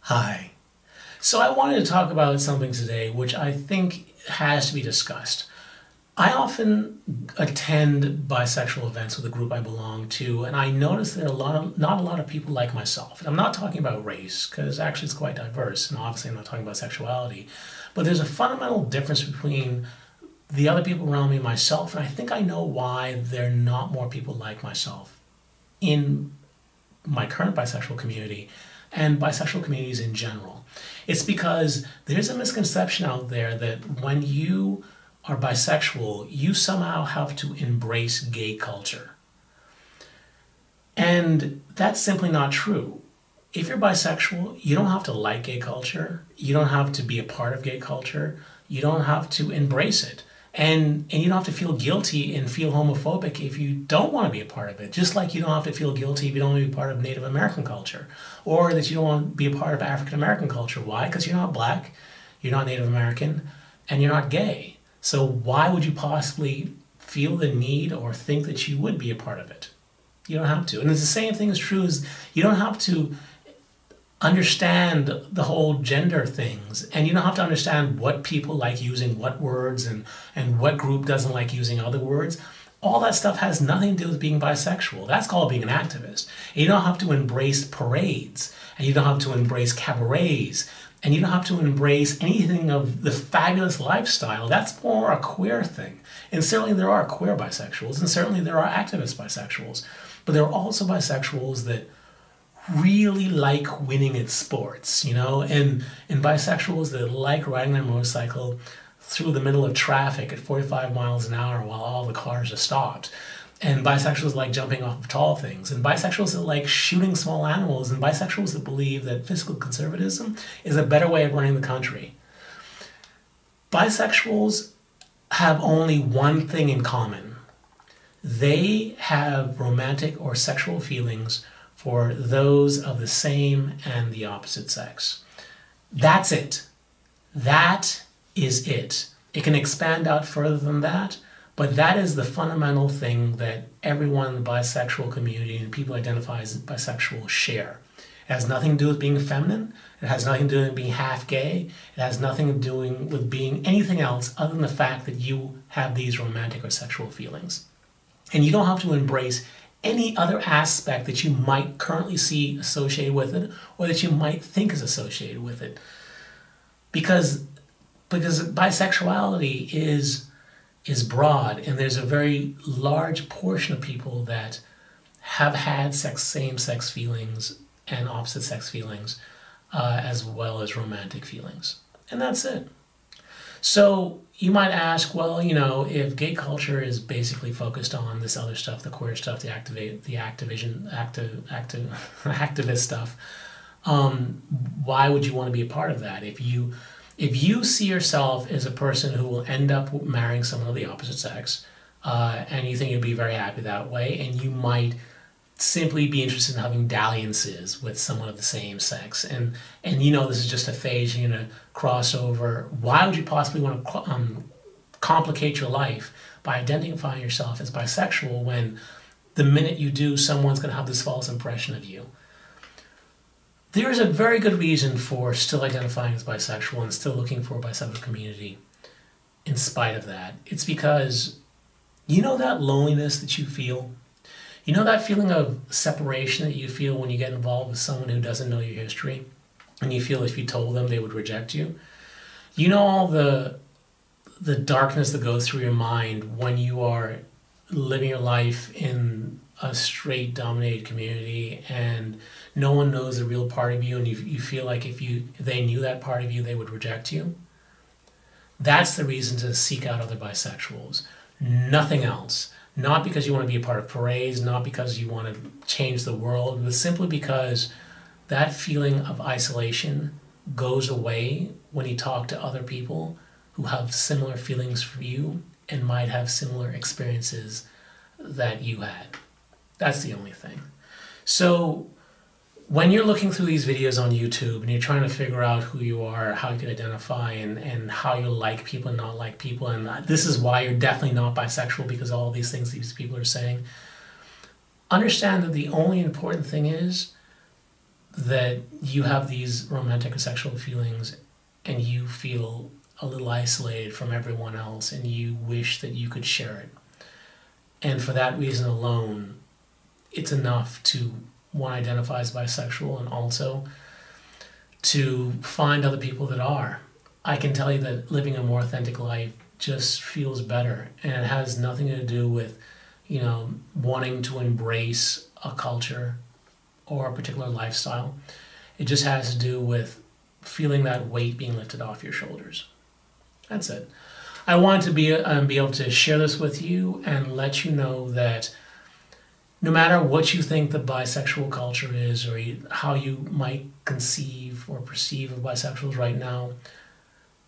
Hi. So I wanted to talk about something today which I think has to be discussed. I often attend bisexual events with the group I belong to, and I notice there are not a lot of people like myself. And I'm not talking about race, because actually it's quite diverse, and obviously I'm not talking about sexuality. But there's a fundamental difference between the other people around me and myself, and I think I know why there are not more people like myself in my current bisexual community and bisexual communities in general. It's because there's a misconception out there that when you are bisexual, you somehow have to embrace gay culture. And that's simply not true. If you're bisexual, you don't have to like gay culture. You don't have to be a part of gay culture. You don't have to embrace it. And you don't have to feel guilty and feel homophobic if you don't want to be a part of it. Just like you don't have to feel guilty if you don't want to be part of Native American culture, or that you don't want to be a part of African American culture. Why? Because you're not black, you're not Native American, and you're not gay. So why would you possibly feel the need or think that you would be a part of it? You don't have to. And it's the same thing is true as you don't have to understand the whole gender things, and you don't have to understand what people like using what words and what group doesn't like using other words. All that stuff has nothing to do with being bisexual. That's called being an activist. And you don't have to embrace parades, and you don't have to embrace cabarets, and you don't have to embrace anything of the fabulous lifestyle. That's more a queer thing. And certainly there are queer bisexuals, and certainly there are activist bisexuals. But there are also bisexuals that really like winning at sports, and bisexuals that like riding their motorcycle through the middle of traffic at 45 miles an hour while all the cars are stopped. And bisexuals like jumping off of tall things, and bisexuals that like shooting small animals, and bisexuals that believe that physical conservatism is a better way of running the country. Bisexuals have only one thing in common. They have romantic or sexual feelings for those of the same and the opposite sex. That's it. That is it. It can expand out further than that, but that is the fundamental thing that everyone in the bisexual community and people identify as bisexual share. It has nothing to do with being feminine. It has nothing to do with being half gay. It has nothing to do with being anything else other than the fact that you have these romantic or sexual feelings. And you don't have to embrace any other aspect that you might currently see associated with it, or that you might think is associated with it. Because bisexuality is broad, and there's a very large portion of people that have had same-sex feelings and opposite-sex feelings, as well as romantic feelings. And that's it. So you might ask, well, if gay culture is basically focused on this other stuff, the queer stuff, the activist stuff, why would you want to be a part of that? If you see yourself as a person who will end up marrying someone of the opposite sex, and you think you'd be very happy that way, and you might simply be interested in having dalliances with someone of the same sex, and this is just a phase, you're going to cross over. Why would you possibly want to complicate your life by identifying yourself as bisexual when the minute you do, someone's going to have this false impression of you? There is a very good reason for still identifying as bisexual and still looking for a bisexual community in spite of that. It's because that loneliness that you feel. That feeling of separation that you feel when you get involved with someone who doesn't know your history, and you feel if you told them they would reject you? All the darkness that goes through your mind when you are living your life in a straight dominated community and no one knows the real part of you, and you feel like if they knew that part of you, they would reject you? That's the reason to seek out other bisexuals. Nothing else. Not because you want to be a part of parades, not because you want to change the world, but simply because that feeling of isolation goes away when you talk to other people who have similar feelings for you and might have similar experiences that you had. That's the only thing. So when you're looking through these videos on YouTube and you're trying to figure out who you are, how you can identify, and how you like people and not like people, and this is why you're definitely not bisexual, because all these things these people are saying, understand that the only important thing is that you have these romantic or sexual feelings and you feel a little isolated from everyone else and you wish that you could share it. And for that reason alone, it's enough to one identify as bisexual and also to find other people that are. I can tell you that living a more authentic life just feels better, and it has nothing to do with, wanting to embrace a culture or a particular lifestyle. It just has to do with feeling that weight being lifted off your shoulders. That's it. I wanted to be able to share this with you and let you know that no matter what you think the bisexual culture is or how you might conceive or perceive of bisexuals right now,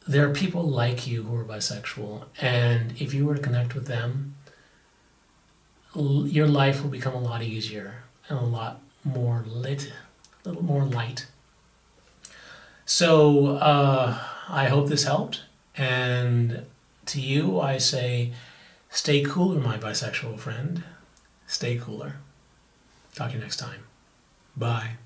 there are people like you who are bisexual, and if you were to connect with them, your life will become a lot easier and a lot more lit, a little more light. So I hope this helped, and to you I say, stay cooler, my bisexual friend. Stay cooler. Talk to you next time. Bye.